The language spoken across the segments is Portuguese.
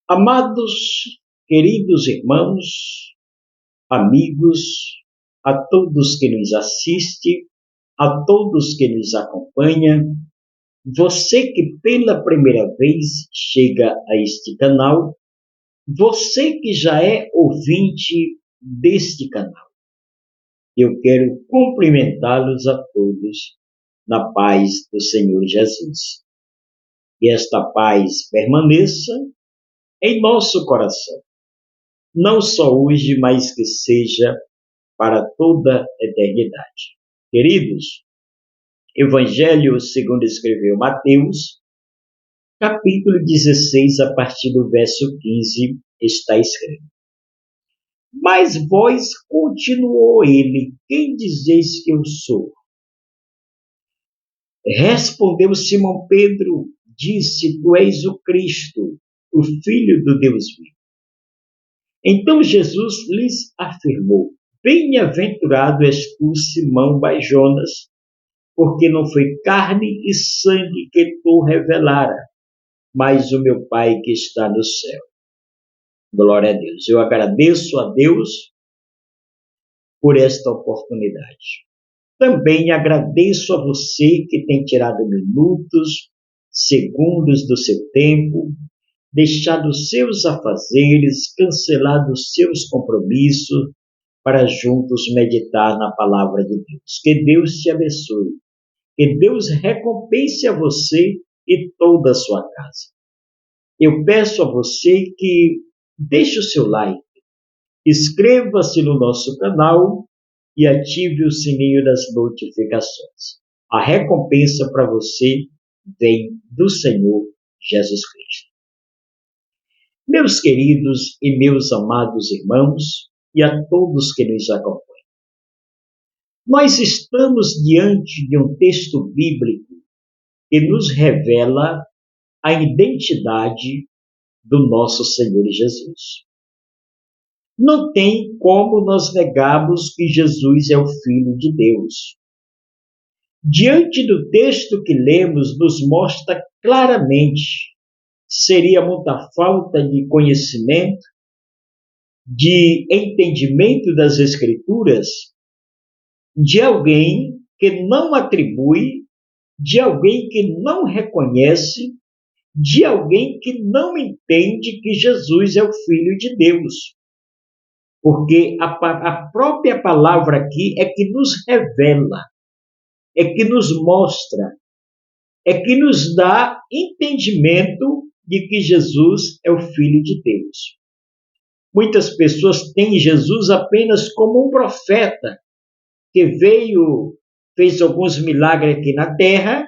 Amados, queridos irmãos, amigos, a todos que nos assistem, a todos que nos acompanham, você que pela primeira vez chega a este canal, você que já é ouvinte deste canal, eu quero cumprimentá-los a todos na paz do Senhor Jesus. Que esta paz permaneça em nosso coração, não só hoje, mas que seja para toda a eternidade. Queridos, Evangelho segundo escreveu Mateus, capítulo 16, a partir do verso 15, está escrito: Mas vós, continuou ele, quem dizeis que eu sou? Respondeu Simão Pedro, disse: Tu és o Cristo, o Filho do Deus vivo. Então Jesus lhes afirmou: Bem-aventurado és tu, Simão Bar-Jonas, porque não foi carne e sangue que tu revelara, mas o meu Pai que está no céu. Glória a Deus. Eu agradeço a Deus por esta oportunidade. Também agradeço a você que tem tirado minutos, segundos do seu tempo, deixado seus afazeres, cancelado seus compromissos, para juntos meditar na palavra de Deus. Que Deus te abençoe. Que Deus recompense a você e toda a sua casa. Eu peço a você que deixe o seu like, inscreva-se no nosso canal e ative o sininho das notificações. A recompensa para você vem do Senhor Jesus Cristo. Meus queridos e meus amados irmãos e a todos que nos acompanham, nós estamos diante de um texto bíblico que nos revela a identidade do nosso Senhor Jesus. Não tem como nós negarmos que Jesus é o Filho de Deus. Diante do texto que lemos, nos mostra claramente, seria muita falta de conhecimento, de entendimento das Escrituras, de alguém que não atribui, de alguém que não reconhece, de alguém que não entende que Jesus é o Filho de Deus. Porque a própria palavra aqui é que nos revela, é que nos mostra, é que nos dá entendimento de que Jesus é o Filho de Deus. Muitas pessoas têm Jesus apenas como um profeta, que veio, fez alguns milagres aqui na terra,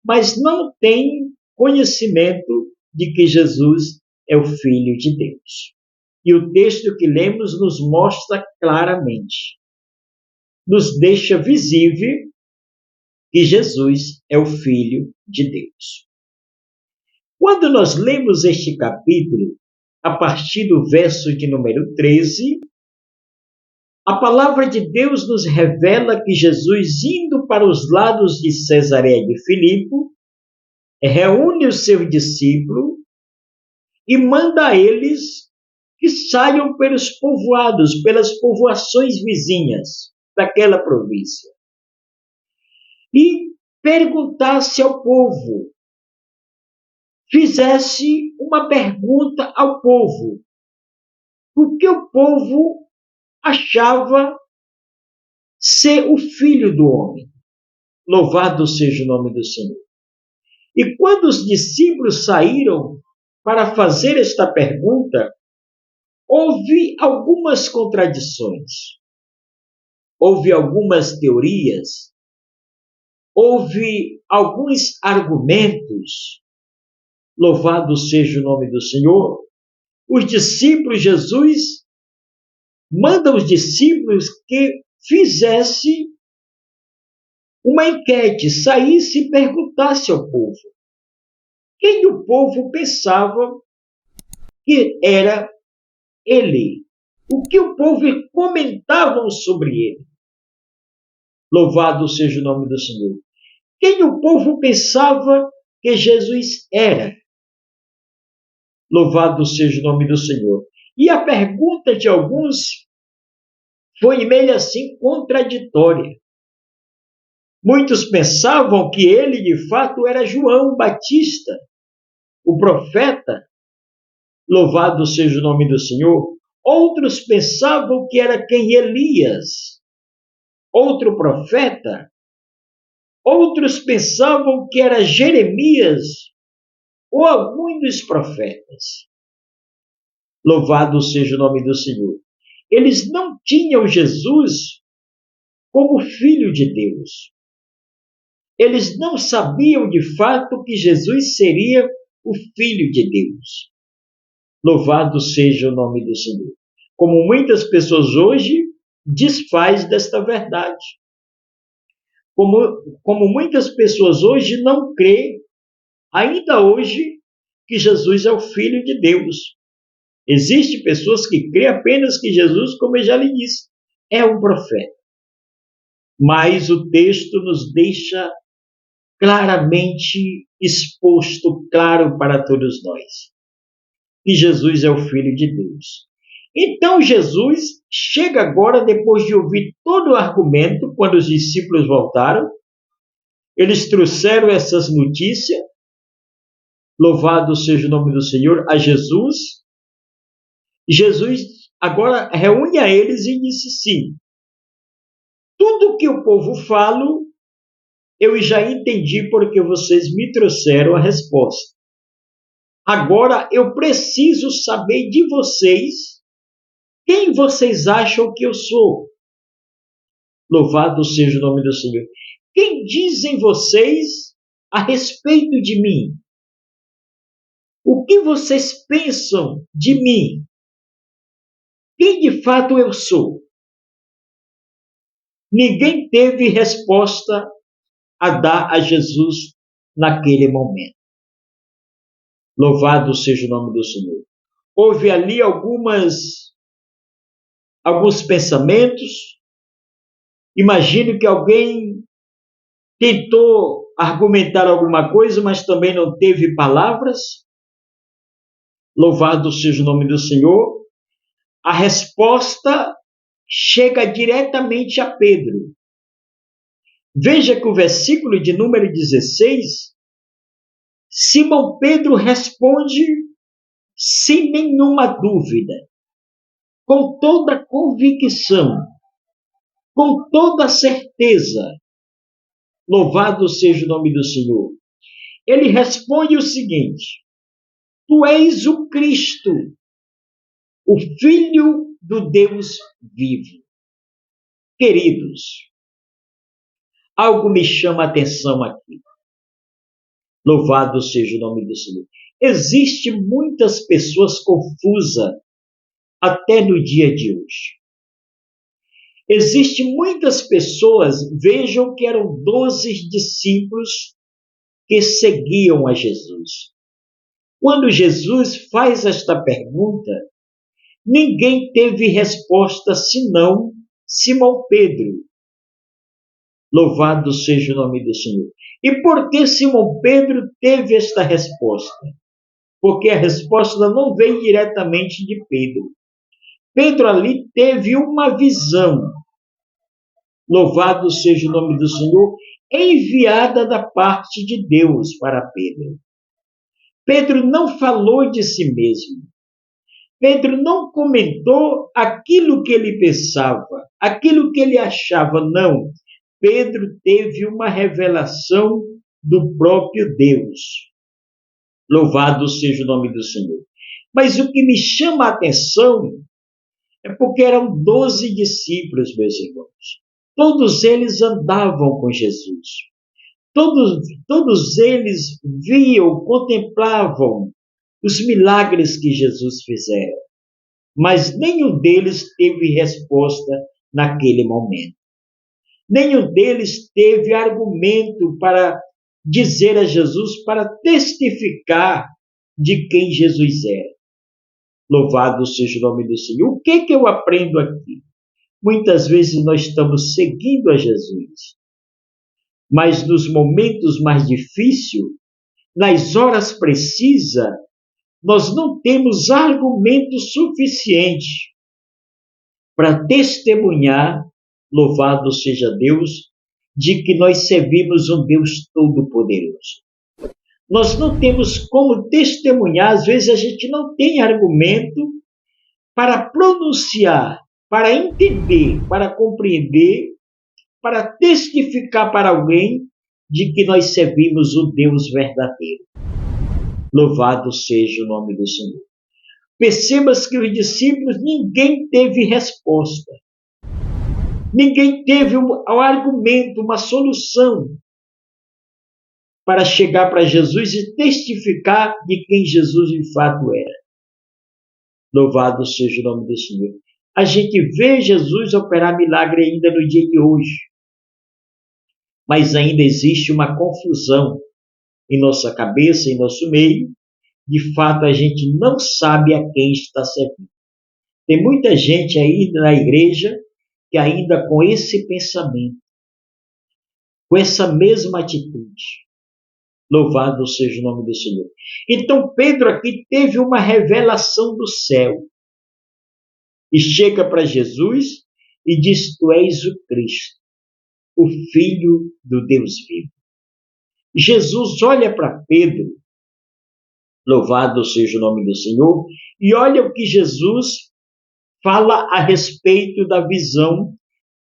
mas não tem conhecimento de que Jesus é o Filho de Deus. E o texto que lemos nos mostra claramente, nos deixa visível que Jesus é o Filho de Deus. Quando nós lemos este capítulo, a partir do verso de número 13, a palavra de Deus nos revela que Jesus, indo para os lados de Cesareia de Filipe, reúne os seus discípulos e manda a eles que saiam pelos povoados, pelas povoações vizinhas daquela província, e perguntasse ao povo, fizesse uma pergunta ao povo, o que o povo achava ser o Filho do Homem. Louvado seja o nome do Senhor. E quando os discípulos saíram para fazer esta pergunta, houve algumas contradições, houve algumas teorias, houve alguns argumentos. Louvado seja o nome do Senhor. Os discípulos, Jesus manda os discípulos que fizesse uma enquete, saísse e perguntasse ao povo quem o povo pensava que era ele, o que o povo comentavam sobre ele. Louvado seja o nome do Senhor. Quem o povo pensava que Jesus era. Louvado seja o nome do Senhor. E a pergunta de alguns foi meio assim contraditória. Muitos pensavam que ele, de fato, era João Batista, o profeta. Louvado seja o nome do Senhor. Outros pensavam que era quem? Elias, outro profeta. Outros pensavam que era Jeremias ou algum dos profetas. Louvado seja o nome do Senhor. Eles não tinham Jesus como filho de Deus. Eles não sabiam de fato que Jesus seria o filho de Deus. Louvado seja o nome do Senhor. Como muitas pessoas hoje desfaz desta verdade. Como muitas pessoas hoje não creem, ainda hoje, que Jesus é o Filho de Deus. Existem pessoas que creem apenas que Jesus, como eu já lhe disse, é um profeta. Mas o texto nos deixa claramente exposto, claro para todos nós, que Jesus é o Filho de Deus. Então Jesus chega agora, depois de ouvir todo o argumento, quando os discípulos voltaram, eles trouxeram essas notícias, louvado seja o nome do Senhor, a Jesus. Jesus agora reúne a eles e disse sim, tudo que o povo fala, eu já entendi porque vocês me trouxeram a resposta. Agora eu preciso saber de vocês, quem vocês acham que eu sou? Louvado seja o nome do Senhor. Quem dizem vocês a respeito de mim? O que vocês pensam de mim? Quem de fato eu sou? Ninguém teve resposta a dar a Jesus naquele momento. Louvado seja o nome do Senhor. Houve ali alguns pensamentos. Imagino que alguém tentou argumentar alguma coisa, mas também não teve palavras. Louvado seja o nome do Senhor. A resposta chega diretamente a Pedro. Veja que o versículo de número 16, Simão Pedro responde sem nenhuma dúvida, com toda convicção, com toda certeza. Louvado seja o nome do Senhor. Ele responde o seguinte: tu és o Cristo, o Filho do Deus vivo. Queridos, algo me chama a atenção aqui. Louvado seja o nome do Senhor. Existem muitas pessoas confusas até no dia de hoje. Existem muitas pessoas, vejam que eram 12 discípulos que seguiam a Jesus. Quando Jesus faz esta pergunta, ninguém teve resposta senão Simão Pedro. Louvado seja o nome do Senhor. E por que Simão Pedro teve esta resposta? Porque a resposta não veio diretamente de Pedro. Pedro ali teve uma visão. Louvado seja o nome do Senhor, enviada da parte de Deus para Pedro. Pedro não falou de si mesmo. Pedro não comentou aquilo que ele pensava, aquilo que ele achava, não. Pedro teve uma revelação do próprio Deus. Louvado seja o nome do Senhor. Mas o que me chama a atenção é porque eram 12 discípulos, meus irmãos. Todos eles andavam com Jesus. Todos eles viam, contemplavam os milagres que Jesus fizera. Mas nenhum deles teve resposta naquele momento. Nenhum deles teve argumento para dizer a Jesus, para testificar de quem Jesus era. Louvado seja o nome do Senhor. O que eu aprendo aqui? Muitas vezes nós estamos seguindo a Jesus, mas nos momentos mais difíceis, nas horas precisas, nós não temos argumento suficiente para testemunhar, louvado seja Deus, de que nós servimos um Deus todo-poderoso. Nós não temos como testemunhar, às vezes a gente não tem argumento para pronunciar, para entender, para compreender, para testificar para alguém de que nós servimos o Deus verdadeiro. Louvado seja o nome do Senhor. Percebas que os discípulos, ninguém teve resposta. Ninguém teve um argumento, uma solução para chegar para Jesus e testificar de quem Jesus de fato era. Louvado seja o nome do Senhor. A gente vê Jesus operar milagre ainda no dia de hoje. Mas ainda existe uma confusão em nossa cabeça, em nosso meio. De fato, a gente não sabe a quem está servindo. Tem muita gente aí na igreja que ainda com esse pensamento, com essa mesma atitude. Louvado seja o nome do Senhor. Então, Pedro aqui teve uma revelação do céu. E chega para Jesus e diz: Tu és o Cristo, o Filho do Deus vivo. Jesus olha para Pedro, louvado seja o nome do Senhor, e olha o que Jesus fala a respeito da visão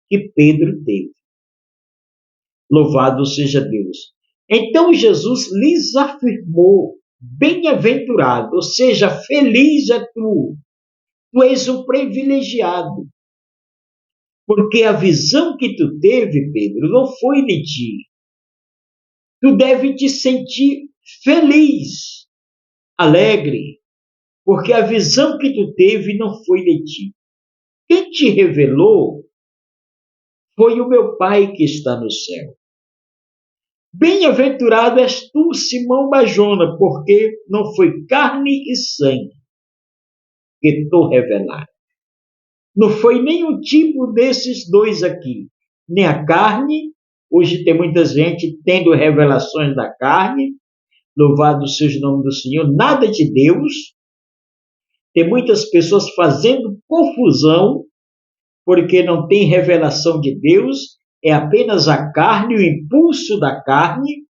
que Pedro teve. Louvado seja Deus. Então Jesus lhes afirmou: bem-aventurado, ou seja, feliz é tu. Tu és o privilegiado. Porque a visão que tu teve, Pedro, não foi de ti. Tu deve te sentir feliz, alegre, porque a visão que tu teve não foi de ti. Quem te revelou foi o meu Pai que está no céu. Bem-aventurado és tu, Simão Barjona, porque não foi carne e sangue que tu revelaram. Não foi nenhum tipo desses dois aqui. Nem a carne, hoje tem muita gente tendo revelações da carne, louvado seja o nome do Senhor, nada de Deus. Tem muitas pessoas fazendo confusão, porque não tem revelação de Deus, é apenas a carne, o impulso da carne.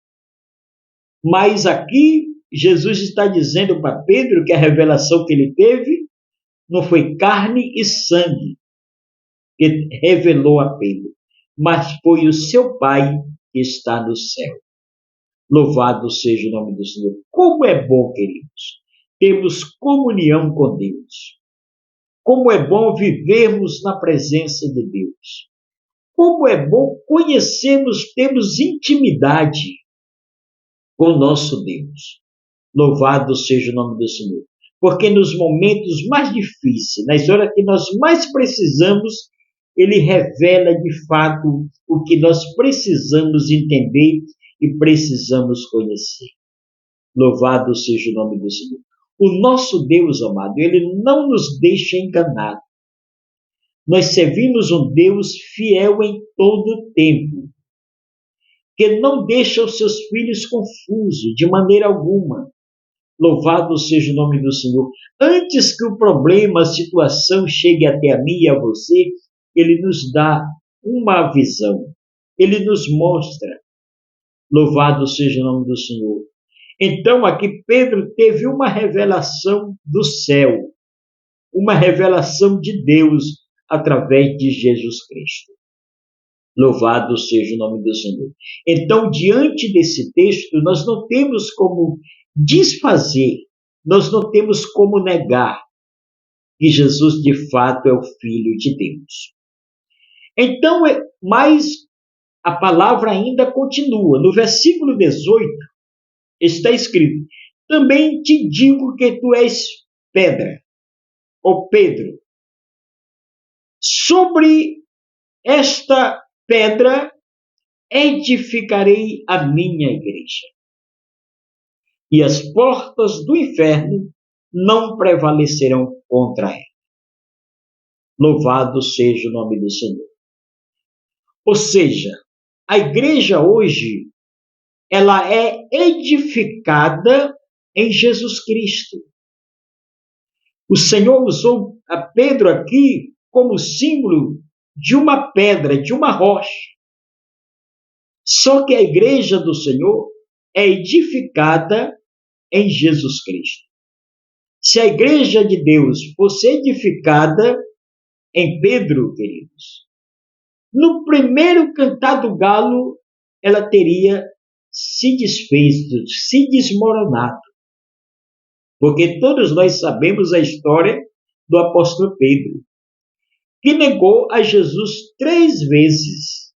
Mas aqui, Jesus está dizendo para Pedro que a revelação que ele teve não foi carne e sangue que revelou a Pedro, mas foi o seu Pai que está no céu. Louvado seja o nome do Senhor. Como é bom, queridos, termos comunhão com Deus. Como é bom vivermos na presença de Deus. Como é bom conhecermos, termos intimidade com o nosso Deus. Louvado seja o nome do Senhor. Porque nos momentos mais difíceis, nas horas que nós mais precisamos, Ele revela de fato o que nós precisamos entender e precisamos conhecer. Louvado seja o nome do Senhor. O nosso Deus, amado, Ele não nos deixa enganar. Nós servimos um Deus fiel em todo o tempo, que não deixa os seus filhos confusos de maneira alguma. Louvado seja o nome do Senhor. Antes que o problema, a situação chegue até a mim e a você, Ele nos dá uma visão. Ele nos mostra. Louvado seja o nome do Senhor. Então, aqui Pedro teve uma revelação do céu. Uma revelação de Deus através de Jesus Cristo. Louvado seja o nome do Senhor. Então, diante desse texto, nós não temos como desfazer, nós não temos como negar que Jesus de fato é o Filho de Deus. Então, mas a palavra ainda continua. No versículo 18 está escrito: também te digo que tu és pedra, ou Pedro. Sobre esta pedra edificarei a minha igreja, e as portas do inferno não prevalecerão contra ela. Louvado seja o nome do Senhor. Ou seja, a igreja hoje, ela é edificada em Jesus Cristo. O Senhor usou a Pedro aqui como símbolo de uma pedra, de uma rocha. Só que a igreja do Senhor é edificada em Jesus Cristo. Se a igreja de Deus fosse edificada em Pedro, queridos, no primeiro cantar do galo, ela teria se desfeito, se desmoronado. Porque todos nós sabemos a história do apóstolo Pedro, que negou a Jesus 3 vezes.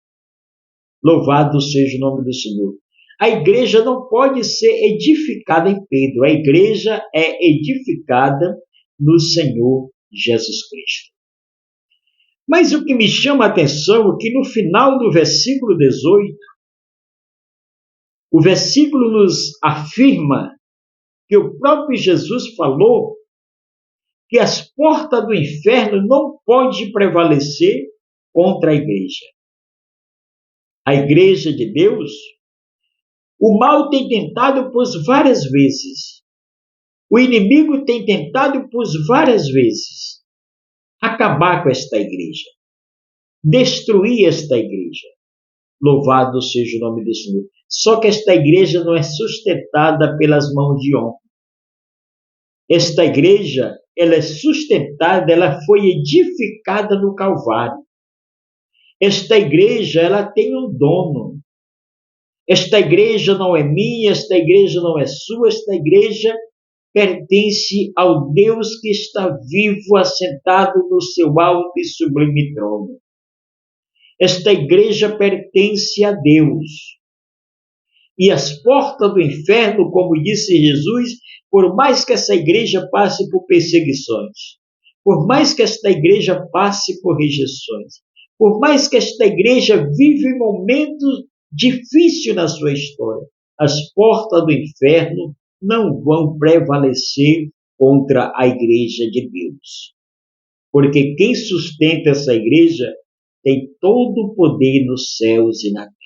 Louvado seja o nome do Senhor. A igreja não pode ser edificada em Pedro. A igreja é edificada no Senhor Jesus Cristo. Mas o que me chama a atenção é que no final do versículo 18, o versículo nos afirma que o próprio Jesus falou que as portas do inferno não podem prevalecer contra a igreja. A igreja de Deus, o mal tem tentado por várias vezes. O inimigo tem tentado por várias vezes acabar com esta igreja, destruir esta igreja. Louvado seja o nome do Senhor. Só que esta igreja não é sustentada pelas mãos de homem. Esta igreja, ela é sustentada, ela foi edificada no Calvário. Esta igreja, ela tem um dono. Esta igreja não é minha, esta igreja não é sua, esta igreja pertence ao Deus que está vivo, assentado no seu alto e sublime trono. Esta igreja pertence a Deus. E as portas do inferno, como disse Jesus, por mais que essa igreja passe por perseguições, por mais que esta igreja passe por rejeições, por mais que esta igreja vive momentos difíceis na sua história, as portas do inferno não vão prevalecer contra a igreja de Deus. Porque quem sustenta essa igreja tem todo o poder nos céus e na terra.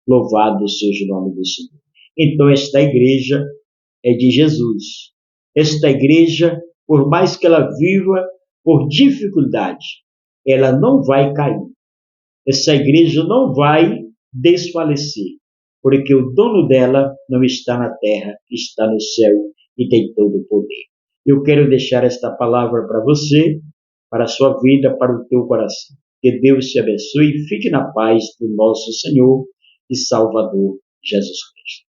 Louvado seja o nome do Senhor. Então esta igreja é de Jesus. Esta igreja, por mais que ela viva por dificuldade, ela não vai cair. Essa igreja não vai desfalecer, porque o dono dela não está na terra, está no céu e tem todo o poder. Eu quero deixar esta palavra para você, para a sua vida, para o teu coração. Que Deus te abençoe e fique na paz do nosso Senhor e Salvador Jesus Cristo.